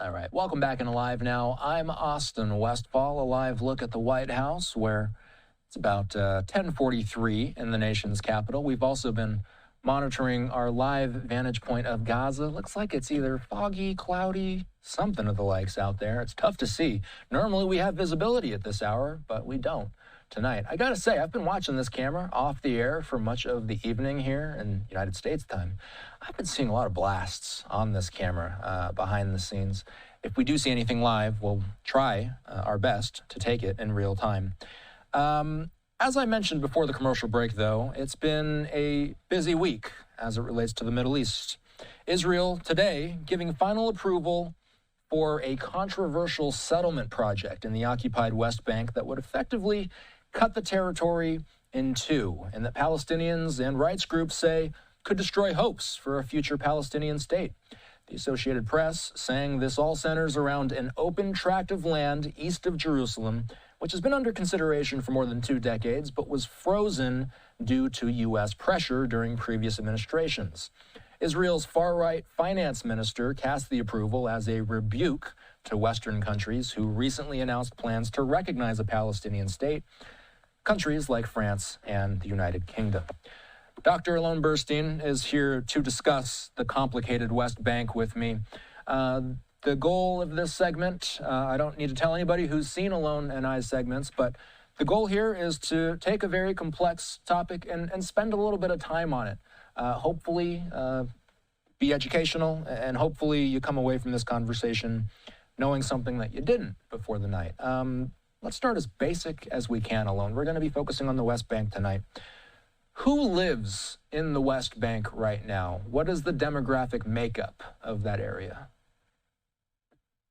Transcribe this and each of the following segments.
All right, welcome back into Live Now. I'm Austin Westfall, a live look at the White House, where it's about 10:43 in the nation's capital. We've also been monitoring our live vantage point of Gaza. Looks like it's either foggy, cloudy, something of the likes out there. It's tough to see. Normally we have visibility at this hour, but we don't tonight. I gotta say, I've been watching this camera off the air for much of the evening here in United States time. I've been seeing a lot of blasts on this camera behind the scenes. If we do see anything live, we'll try our best to take it in real time. As I mentioned before the commercial break, though, it's been a busy week as it relates to the Middle East. Israel today giving final approval for a controversial settlement project in the occupied West Bank that would effectively cut the territory in two, and that Palestinians and rights groups say could destroy hopes for a future Palestinian state. The Associated Press saying this all centers around an open tract of land east of Jerusalem, which has been under consideration for more than 2 decades, but was frozen due to U.S. pressure during previous administrations. Israel's far-right finance minister cast the approval as a rebuke to Western countries who recently announced plans to recognize a Palestinian state, countries like France and the United Kingdom. Dr. Alon Burstein is here to discuss the complicated West Bank with me. The goal of this segment, I don't need to tell anybody who's seen Alon and I's segments, but the goal here is to take a very complex topic and spend a little bit of time on it. Hopefully be educational, and hopefully you come away from this conversation knowing something that you didn't before the night. Let's start as basic as we can, Alon. We're going to be focusing on the West Bank tonight. Who lives in the West Bank right now? What is the demographic makeup of that area?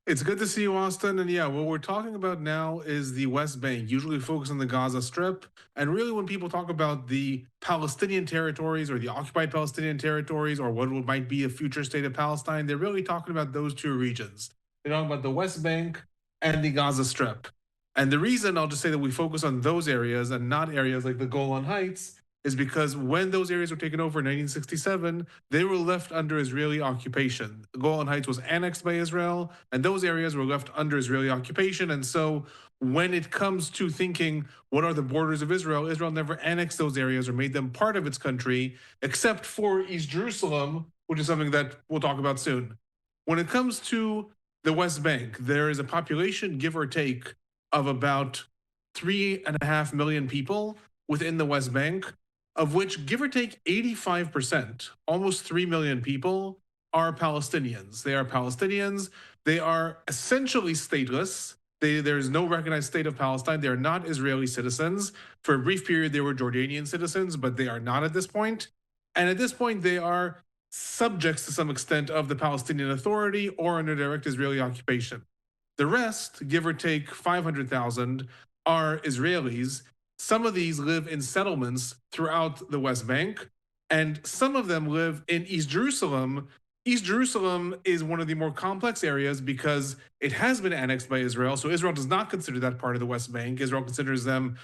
It's good to see you, Austin. And yeah, what we're talking about now is the West Bank, usually focused on the Gaza Strip. And really, when people talk about the Palestinian territories or the occupied Palestinian territories or what might be a future state of Palestine, they're really talking about those two regions. They're talking about the West Bank and the Gaza Strip. And the reason I'll just say that we focus on those areas and not areas like the Golan Heights is because when those areas were taken over in 1967, they were left under Israeli occupation. The Golan Heights was annexed by Israel, and those areas were left under Israeli occupation. And so when it comes to thinking, what are the borders of Israel? Israel never annexed those areas or made them part of its country, except for East Jerusalem, which is something that we'll talk about soon. When it comes to the West Bank, there is a population, give or take, of about 3.5 million people within the West Bank, of which, give or take, 85%, almost 3 million people, are Palestinians. They are Palestinians. They are essentially stateless. There is no recognized state of Palestine. They are not Israeli citizens. For a brief period, they were Jordanian citizens, but they are not at this point. And at this point, they are subjects to some extent of the Palestinian Authority or under direct Israeli occupation. The rest, give or take 500,000, are Israelis. Some of these live in settlements throughout the West Bank, and some of them live in East Jerusalem. East Jerusalem is one of the more complex areas because it has been annexed by Israel, so Israel does not consider that part of the West Bank. Israel considers them,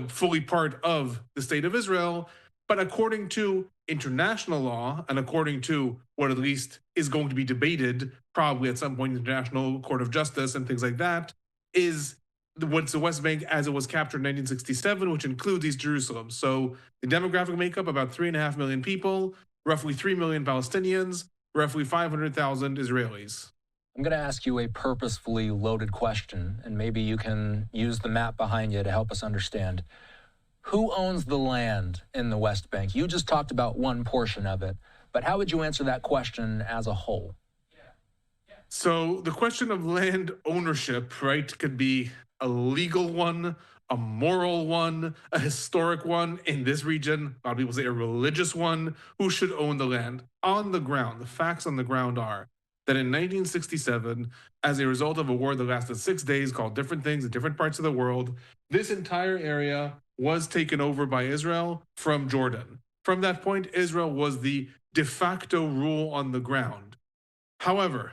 fully part of the state of Israel. But according to international law, and according to what at least is going to be debated probably at some point in the International Court of Justice and things like that, is what's the West Bank as it was captured in 1967, which includes East Jerusalem. So the demographic makeup, about 3.5 million people, roughly 3 million Palestinians, roughly 500,000 Israelis. I'm going to ask you a purposefully loaded question, and maybe you can use the map behind you to help us understand. Who owns the land in the West Bank? You just talked about one portion of it, but how would you answer that question as a whole? So the question of land ownership, right, could be a legal one, a moral one, a historic one. In this region, a lot of people say a religious one. Who should own the land? On the ground, the facts on the ground are that in 1967, as a result of a war that lasted 6 days, called different things in different parts of the world, this entire area was taken over by Israel from Jordan. From that point, Israel was the de facto rule on the ground. However,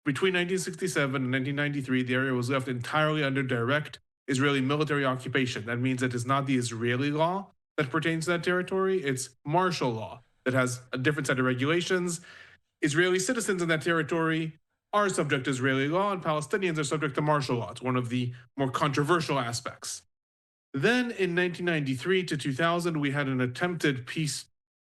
between 1967 and 1993, the area was left entirely under direct Israeli military occupation. That means that it's not the Israeli law that pertains to that territory, it's martial law that has a different set of regulations. Israeli citizens in that territory are subject to Israeli law and Palestinians are subject to martial law. It's one of the more controversial aspects. Then in 1993 to 2000, we had an attempted peace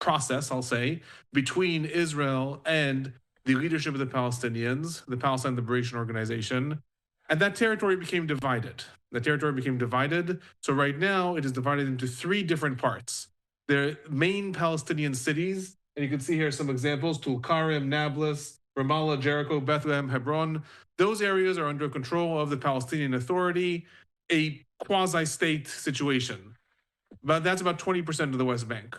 process, I'll say, between Israel and the leadership of the Palestinians, the Palestine Liberation Organization, and that territory became divided. The territory became divided. So right now it is divided into three different parts. The main Palestinian cities, and you can see here some examples: Tulkarem, Nablus, Ramallah, Jericho, Bethlehem, Hebron. Those areas are under control of the Palestinian Authority, a quasi-state situation. But that's about 20% of the West Bank.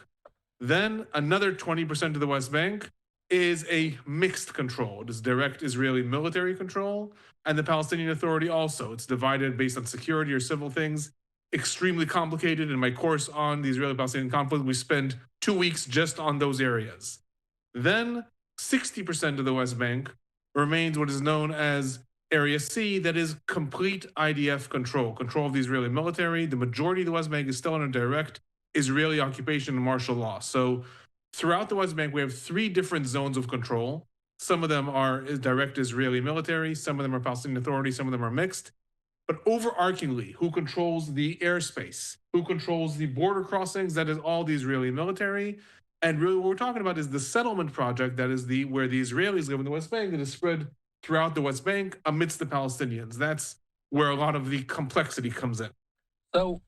Then another 20% of the West Bank is a mixed control. It is direct Israeli military control, and the Palestinian Authority also. It's divided based on security or civil things. Extremely complicated. In my course on the Israeli-Palestinian conflict, we spend 2 weeks just on those areas. Then 60% of the West Bank remains what is known as Area C, that is complete IDF control of the Israeli military. The majority of the West Bank is still under direct Israeli occupation and martial law. So throughout the West Bank, we have three different zones of control. Some of them are direct Israeli military, some of them are Palestinian Authority, some of them are mixed. But overarchingly, who controls the airspace? Who controls the border crossings? That is all the Israeli military. And really what we're talking about is the settlement project, that is where the Israelis live in the West Bank, that is spread throughout the West Bank amidst the Palestinians. That's where a lot of the complexity comes in. So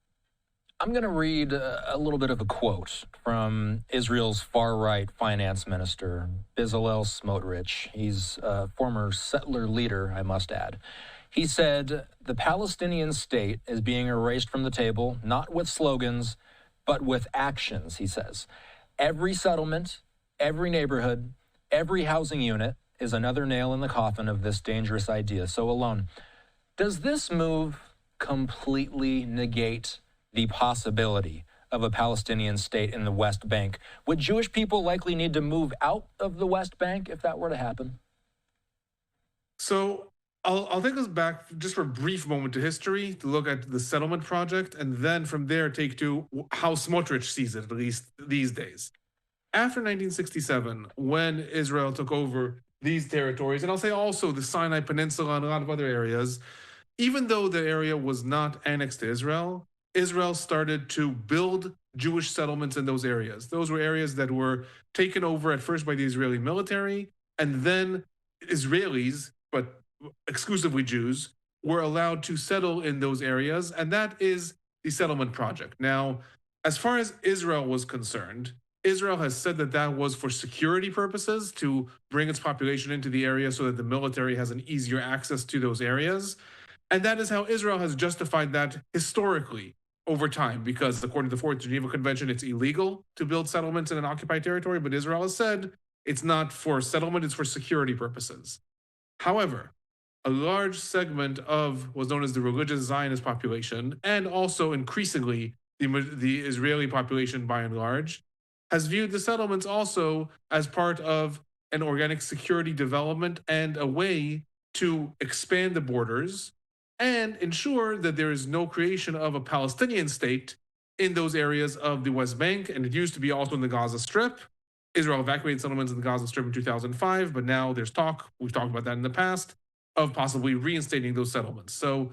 I'm going to read a little bit of a quote from Israel's far-right finance minister, Bezalel Smotrich. He's a former settler leader, I must add. He said, the Palestinian state is being erased from the table, not with slogans, but with actions, he says. Every settlement, every neighborhood, every housing unit is another nail in the coffin of this dangerous idea. So, Alon, does this move completely negate the possibility of a Palestinian state in the West Bank? Would Jewish people likely need to move out of the West Bank if that were to happen? So I'll take us back just for a brief moment to history to look at the settlement project, and then from there take to how Smotrich sees it, at least these days. After 1967, when Israel took over these territories, and I'll say also the Sinai Peninsula and a lot of other areas, even though the area was not annexed to Israel, Israel started to build Jewish settlements in those areas. Those were areas that were taken over at first by the Israeli military, and then Israelis, but exclusively Jews, were allowed to settle in those areas, and that is the settlement project. Now, as far as Israel was concerned, Israel has said that that was for security purposes, to bring its population into the area so that the military has an easier access to those areas. And that is how Israel has justified that historically over time, because according to the Fourth Geneva Convention, it's illegal to build settlements in an occupied territory, but Israel has said it's not for settlement, it's for security purposes. However, a large segment of what's known as the religious Zionist population, and also increasingly the Israeli population by and large, has viewed the settlements also as part of an organic security development and a way to expand the borders and ensure that there is no creation of a Palestinian state in those areas of the West Bank. And it used to be also in the Gaza Strip. Israel evacuated settlements in the Gaza Strip in 2005, but now there's talk, we've talked about that in the past, of possibly reinstating those settlements. So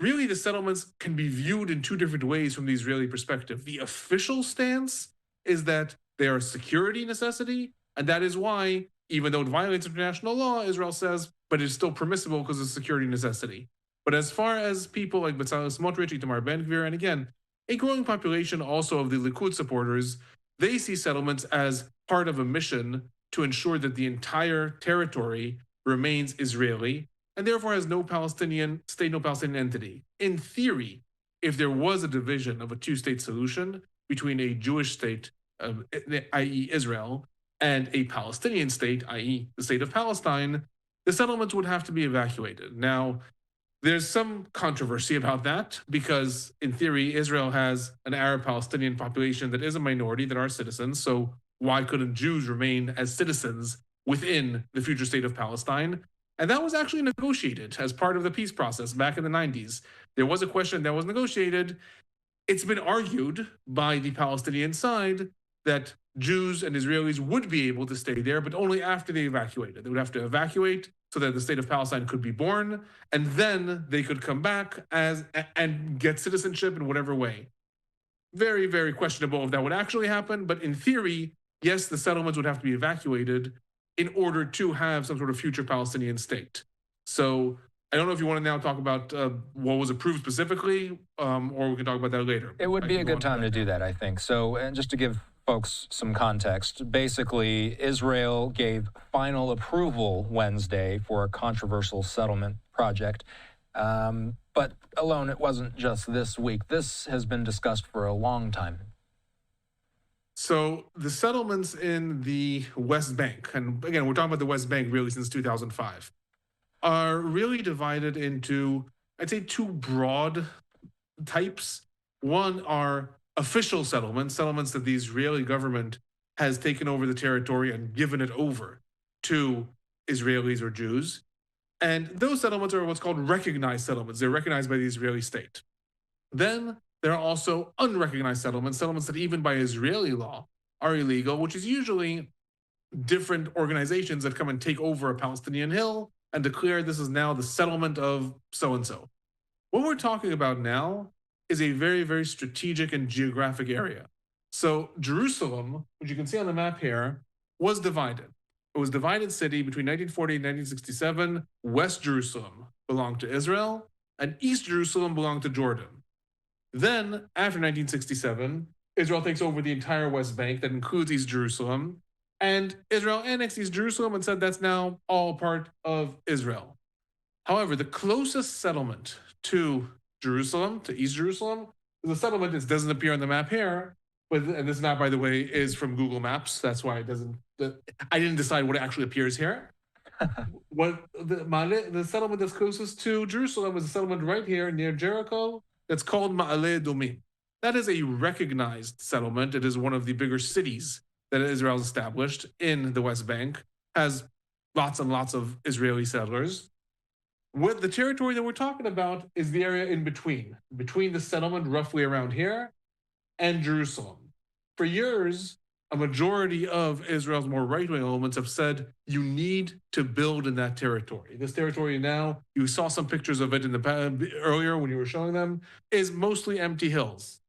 really the settlements can be viewed in two different ways from the Israeli perspective. The official stance is that they are a security necessity, and that is why, even though it violates international law, Israel says, but it's still permissible because it's a security necessity. But as far as people like Bezalel Smotrich, Itamar Ben-Gvir, and again, a growing population also of the Likud supporters, they see settlements as part of a mission to ensure that the entire territory remains Israeli and therefore has no Palestinian state, no Palestinian entity. In theory, if there was a division of a two-state solution between a Jewish state, i.e. Israel, and a Palestinian state, i.e. the state of Palestine, the settlements would have to be evacuated. Now, there's some controversy about that because, in theory, Israel has an Arab Palestinian population that is a minority that are citizens. So why couldn't Jews remain as citizens within the future state of Palestine? And that was actually negotiated as part of the peace process back in the 90s. There was a question that was negotiated. It's been argued by the Palestinian side that Jews and Israelis would be able to stay there, but only after they evacuated. They would have to evacuate so that the state of Palestine could be born, and then they could come back as and get citizenship in whatever way. Very, very questionable if that would actually happen, but in theory, yes, the settlements would have to be evacuated in order to have some sort of future Palestinian state. So I don't know if you want to now talk about what was approved specifically, or we can talk about that later. It would be a good time to do that, I think. So, and just to give folks some context, basically, Israel gave final approval Wednesday for a controversial settlement project. But Alon, it wasn't just this week. This has been discussed for a long time. So the settlements in the West Bank, and again, we're talking about the West Bank really since 2005, are really divided into, I'd say, two broad types. One are official settlements, settlements that the Israeli government has taken over the territory and given it over to Israelis or Jews. And those settlements are what's called recognized settlements. They're recognized by the Israeli state. Then there are also unrecognized settlements, settlements that even by Israeli law are illegal, which is usually different organizations that come and take over a Palestinian hill and declare this is now the settlement of so-and-so. What we're talking about now is a very, very strategic and geographic area. So Jerusalem, which you can see on the map here, was divided. It was a divided city between 1940 and 1967. West Jerusalem belonged to Israel, and East Jerusalem belonged to Jordan. Then, after 1967, Israel takes over the entire West Bank, that includes East Jerusalem, and Israel annexed East Jerusalem and said that's now all part of Israel. However, the closest settlement to Jerusalem, to East Jerusalem, is a settlement that doesn't appear on the map here, but, and this map, by the way, is from Google Maps. That's why it doesn't, I didn't decide what actually appears here. What the settlement that's closest to Jerusalem is a settlement right here near Jericho that's called Ma'ale Domim. That is a recognized settlement. It is one of the bigger cities that Israel has established in the West Bank, has lots and lots of Israeli settlers. What the territory that we're talking about is the area in between the settlement roughly around here and Jerusalem. For years, a majority of Israel's more right-wing elements have said you need to build in that territory. This territory now, you saw some pictures of it in the earlier when you were showing them, is mostly empty hills.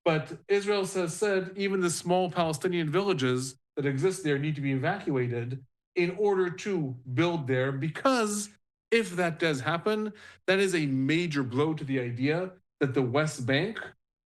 But Israel has said even the small Palestinian villages that exist there need to be evacuated in order to build there, because if that does happen, that is a major blow to the idea that the West Bank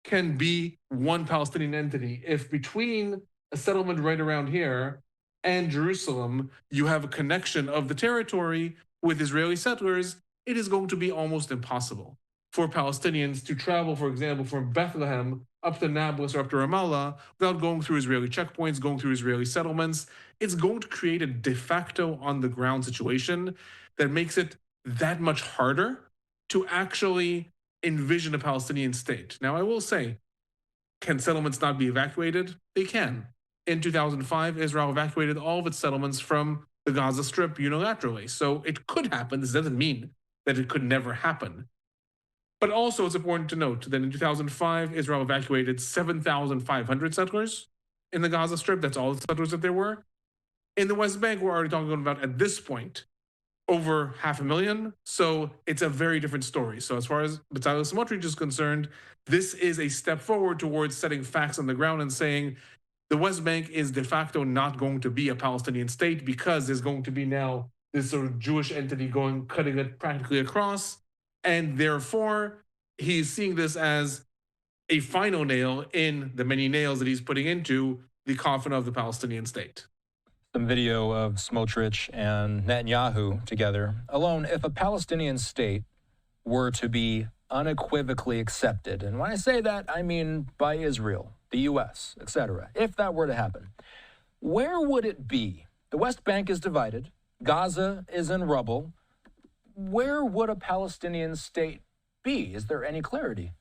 can be one Palestinian entity. If between a settlement right around here and Jerusalem, you have a connection of the territory with Israeli settlers, it is going to be almost impossible for Palestinians to travel, for example, from Bethlehem up to Nablus or up to Ramallah without going through Israeli checkpoints, going through Israeli settlements. It's going to create a de facto on the ground situation that makes it that much harder to actually envision a Palestinian state. Now, I will say, can settlements not be evacuated? They can. In 2005, Israel evacuated all of its settlements from the Gaza Strip unilaterally. So it could happen. This doesn't mean that it could never happen. But also, it's important to note that in 2005, Israel evacuated 7,500 settlers in the Gaza Strip. That's all the settlers that there were. In the West Bank, we're already talking about, at this point, over 500,000. So it's a very different story. So as far as Bezalel Smotrich is concerned, this is a step forward towards setting facts on the ground and saying the West Bank is de facto not going to be a Palestinian state, because there's going to be now this sort of Jewish entity cutting it practically across. And therefore, he's seeing this as a final nail in the many nails that he's putting into the coffin of the Palestinian state. Some video of Smotrich and Netanyahu together. Alon, if a Palestinian state were to be unequivocally accepted, and when I say that, I mean by Israel, the U.S., etc., if that were to happen, where would it be? The West Bank is divided. Gaza is in rubble. Where would a Palestinian state be? Is there any clarity?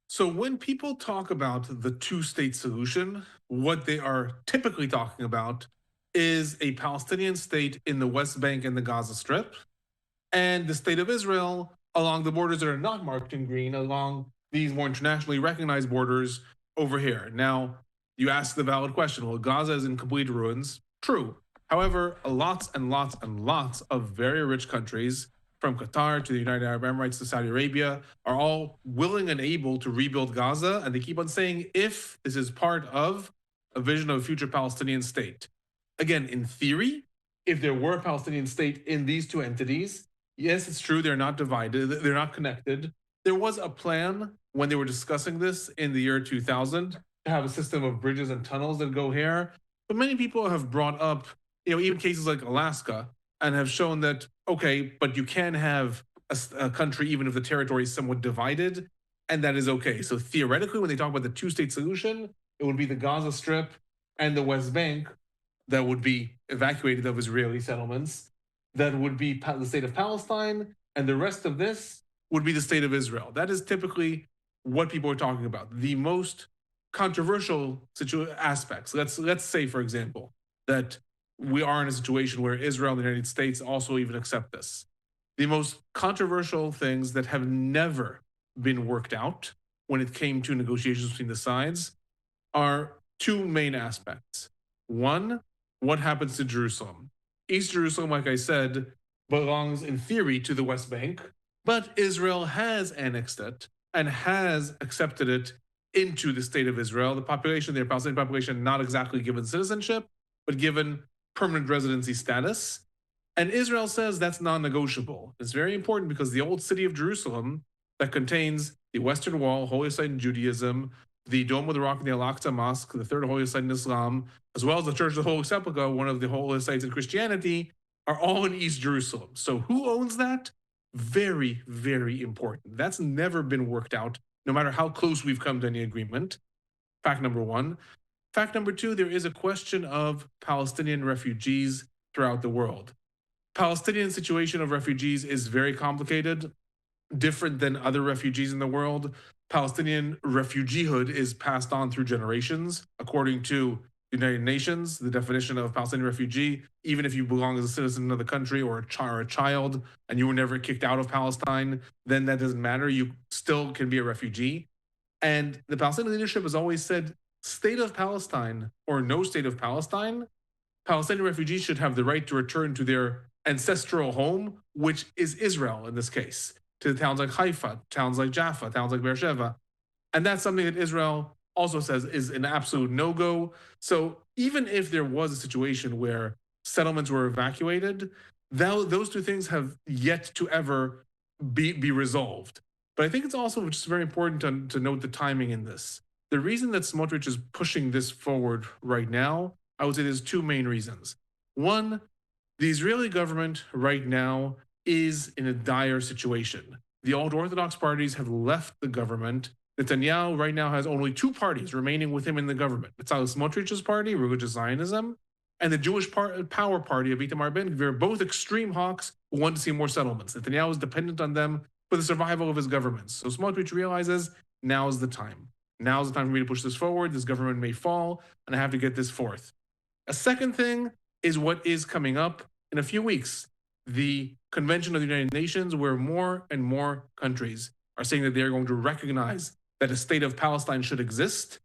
So when people talk about the two-state solution, what they are typically talking about is a Palestinian state in the West Bank and the Gaza Strip, and the state of Israel along the borders that are not marked in green, along these more internationally recognized borders over here. Now, you ask the valid question, well, Gaza is in complete ruins. True. However, lots and lots and lots of very rich countries, from Qatar to the United Arab Emirates to Saudi Arabia, are all willing and able to rebuild Gaza. And they keep on saying, if this is part of a vision of a future Palestinian state. Again, in theory, if there were a Palestinian state in these two entities, yes, it's true, they're not divided, they're not connected. There was a plan when they were discussing this in the year 2000 to have a system of bridges and tunnels that go here. But many people have brought up, even cases like Alaska, and have shown that, okay, but you can have a country even if the territory is somewhat divided, and that is okay. So theoretically, when they talk about the two-state solution, it would be the Gaza Strip and the West Bank that would be evacuated of Israeli settlements. That would be the state of Palestine, and the rest of this would be the state of Israel. That is typically what people are talking about. The most controversial aspects. Let's say, for example, that we are in a situation where Israel and the United States also even accept this. The most controversial things that have never been worked out when it came to negotiations between the sides are two main aspects. One, what happens to Jerusalem? East Jerusalem, like I said, belongs in theory to the West Bank, but Israel has annexed it and has accepted it into the state of Israel. The population, the Palestinian population, not exactly given citizenship, but given permanent residency status. And Israel says that's non-negotiable. It's very important because the old city of Jerusalem that contains the Western Wall, holiest site in Judaism, the Dome of the Rock and the Al-Aqsa Mosque, the third holiest site in Islam, as well as the Church of the Holy Sepulchre, one of the holiest sites in Christianity, are all in East Jerusalem. So who owns that? Very, very important. That's never been worked out, no matter how close we've come to any agreement. Fact number one. Fact number two, there is a question of Palestinian refugees throughout the world. Palestinian situation of refugees is very complicated, different than other refugees in the world. Palestinian refugeehood is passed on through generations. According to the United Nations, the definition of Palestinian refugee, even if you belong as a citizen of the country or a child and you were never kicked out of Palestine, then that doesn't matter. You still can be a refugee. And the Palestinian leadership has always said, state of Palestine or no state of Palestine, Palestinian refugees should have the right to return to their ancestral home, which is Israel in this case, to towns like Haifa, towns like Jaffa, towns like Beersheba. And that's something that Israel also says is an absolute no-go. So even if there was a situation where settlements were evacuated, those two things have yet to ever be resolved. But I think it's also just very important to note the timing in this. The reason that Smotrich is pushing this forward right now, I would say there's two main reasons. One, the Israeli government right now is in a dire situation. The ultra-Orthodox parties have left the government. Netanyahu right now has only two parties remaining with him in the government. Bezalel Smotrich's party, religious Zionism, and the Jewish Power Party of Itamar Ben-Gvir, both extreme hawks who want to see more settlements. Netanyahu is dependent on them for the survival of his government. So Smotrich realizes now is the time. Now is the time for me to push this forward. This government may fall, and I have to get this forth. A second thing is what is coming up in a few weeks. The Convention of the United Nations, where more and more countries are saying that they're going to recognize that a state of Palestine should exist.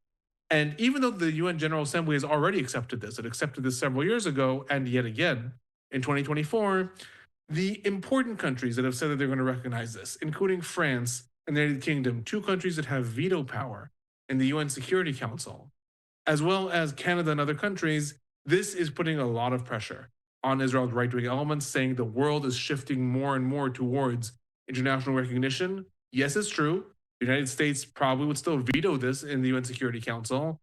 And even though the UN General Assembly has already accepted this, it accepted this several years ago, and yet again in 2024, the important countries that have said that they're going to recognize this, including France and the United Kingdom, two countries that have veto power in the UN Security Council, as well as Canada and other countries, this is putting a lot of pressure on Israel's right-wing elements, saying the world is shifting more and more towards international recognition. Yes, it's true. The United States probably would still veto this in the UN Security Council,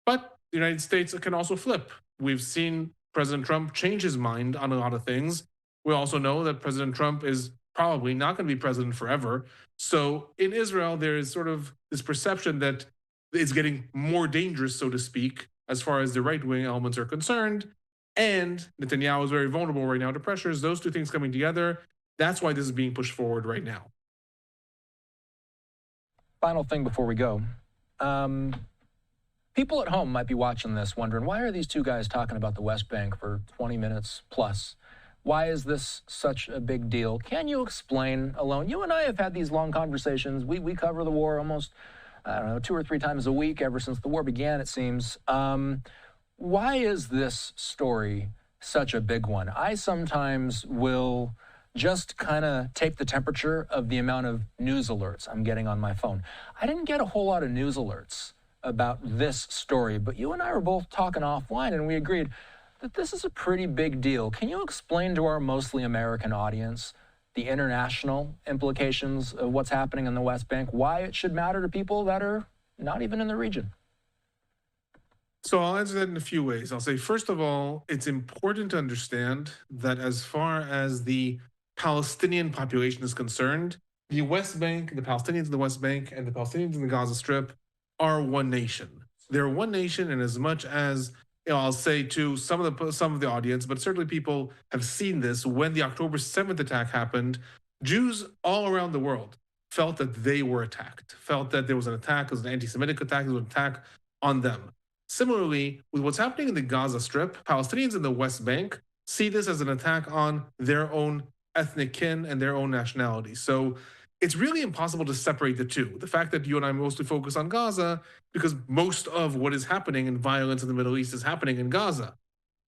but the United States can also flip. We've seen President Trump change his mind on a lot of things. We also know that President Trump is probably not going to be president forever. So in Israel, there is sort of this perception that it's getting more dangerous, so to speak, as far as the right-wing elements are concerned. And Netanyahu is very vulnerable right now to pressures. Those two things coming together, that's why this is being pushed forward right now. Final thing before we go. People at home might be watching this wondering, why are these two guys talking about the West Bank for 20 minutes plus? Why is this such a big deal? Can you explain, Alon? You and I have had these long conversations. We cover the war almost, 2 or 3 times a week ever since the war began, it seems. Why is this story such a big one. I sometimes will just kind of take the temperature of the amount of news alerts I'm getting on my phone. I didn't get a whole lot of news alerts about this story, but you and I were both talking offline and we agreed that this is a pretty big deal. Can you explain to our mostly American audience the international implications of what's happening in the West Bank, why it should matter to people that are not even in the region? So I'll answer that in a few ways. I'll say, first of all, it's important to understand that as far as the Palestinian population is concerned, the West Bank, the Palestinians in the West Bank, and the Palestinians in the Gaza Strip are one nation. They're one nation, and as much as I'll say to some of the audience, but certainly people have seen this when the October 7th attack happened. Jews all around the world felt that they were attacked, felt that there was an attack, it was an anti-Semitic attack, it was an attack on them. Similarly, with what's happening in the Gaza Strip, Palestinians in the West Bank see this as an attack on their own ethnic kin and their own nationality. So it's really impossible to separate the two. The fact that you and I mostly focus on Gaza because most of what is happening in violence in the Middle East is happening in Gaza.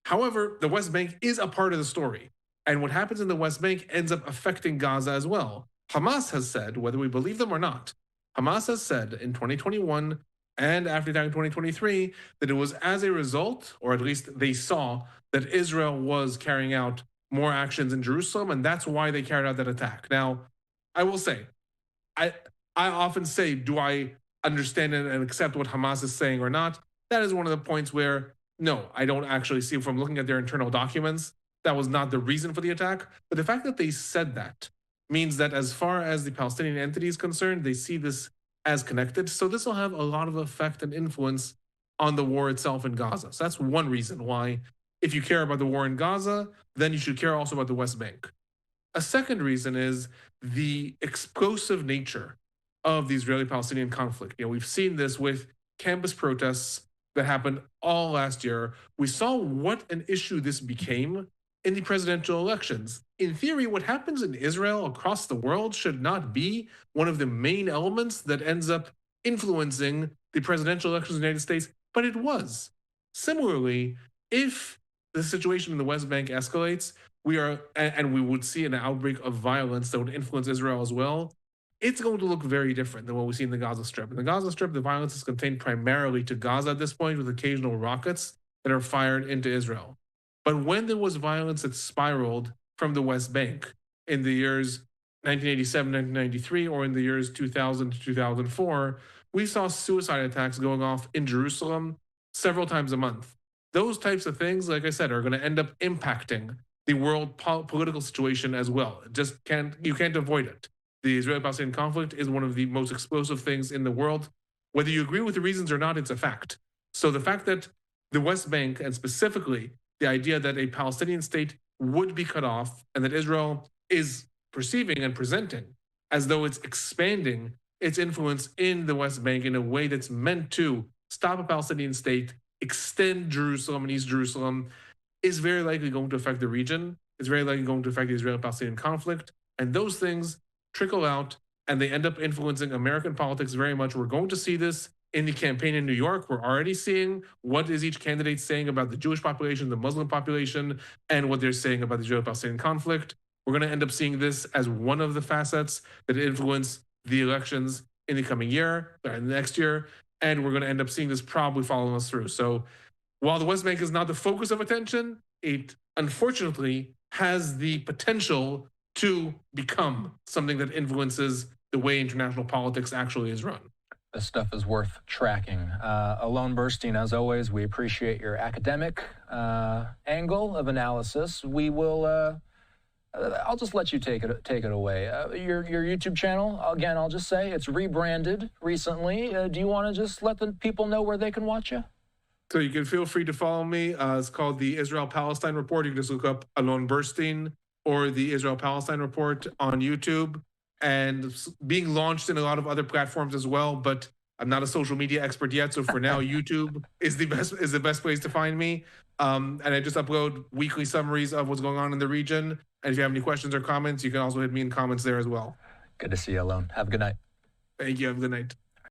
However, the West Bank is a part of the story. And what happens in the West Bank ends up affecting Gaza as well. Hamas has said, whether we believe them or not, Hamas has said in 2021 and after that in 2023 that it was as a result, or at least they saw, that Israel was carrying out more actions in Jerusalem, and that's why they carried out that attack. Now, I will say, I often say, do I understand and accept what Hamas is saying or not? That is one of the points where, no, I don't actually see from looking at their internal documents, that was not the reason for the attack. But the fact that they said that means that as far as the Palestinian entity is concerned, they see this as connected. So this will have a lot of effect and influence on the war itself in Gaza. So that's one reason why, if you care about the war in Gaza, then you should care also about the West Bank. A second reason is the explosive nature of the Israeli-Palestinian conflict. We've seen this with campus protests that happened all last year. We saw what an issue this became in the presidential elections. In theory, what happens in Israel across the world should not be one of the main elements that ends up influencing the presidential elections in the United States, but it was. Similarly, if the situation in the West Bank escalates, we would see an outbreak of violence that would influence Israel as well, it's going to look very different than what we see in the Gaza Strip. In the Gaza Strip, the violence is contained primarily to Gaza at this point, with occasional rockets that are fired into Israel. But when there was violence that spiraled from the West Bank in the years 1987, 1993, or in the years 2000 to 2004, we saw suicide attacks going off in Jerusalem several times a month. Those types of things, like I said, are going to end up impacting the world political situation as well. You can't avoid it. The Israeli-Palestinian conflict is one of the most explosive things in the world. Whether you agree with the reasons or not, it's a fact. So the fact that the West Bank, and specifically the idea that a Palestinian state would be cut off, and that Israel is perceiving and presenting as though it's expanding its influence in the West Bank in a way that's meant to stop a Palestinian state, extend Jerusalem and East Jerusalem, is very likely going to affect the region. It's very likely going to affect the Israeli-Palestinian conflict. And those things trickle out and they end up influencing American politics very much. We're going to see this in the campaign in New York. We're already seeing what is each candidate saying about the Jewish population, the Muslim population, and what they're saying about the Israeli-Palestinian conflict. We're going to end up seeing this as one of the facets that influence the elections in the coming year, or in the next year. And we're going to end up seeing this probably following us through. So while the West Bank is not the focus of attention, it unfortunately has the potential to become something that influences the way international politics actually is run. This stuff is worth tracking. Alon Burstein, as always, we appreciate your academic angle of analysis. We will. I'll just let you take it away. Your YouTube channel, again, I'll just say it's rebranded recently. Do you want to just let the people know where they can watch you? So you can feel free to follow me. It's called the Israel-Palestine Report. You can just look up Alon Burstein or the Israel-Palestine Report on YouTube, and being launched in a lot of other platforms as well. But I'm not a social media expert yet, so for now, YouTube is the best place to find me. And I just upload weekly summaries of what's going on in the region. And if you have any questions or comments, you can also hit me in comments there as well. Good to see you, Alon. Have a good night. Thank you. Have a good night.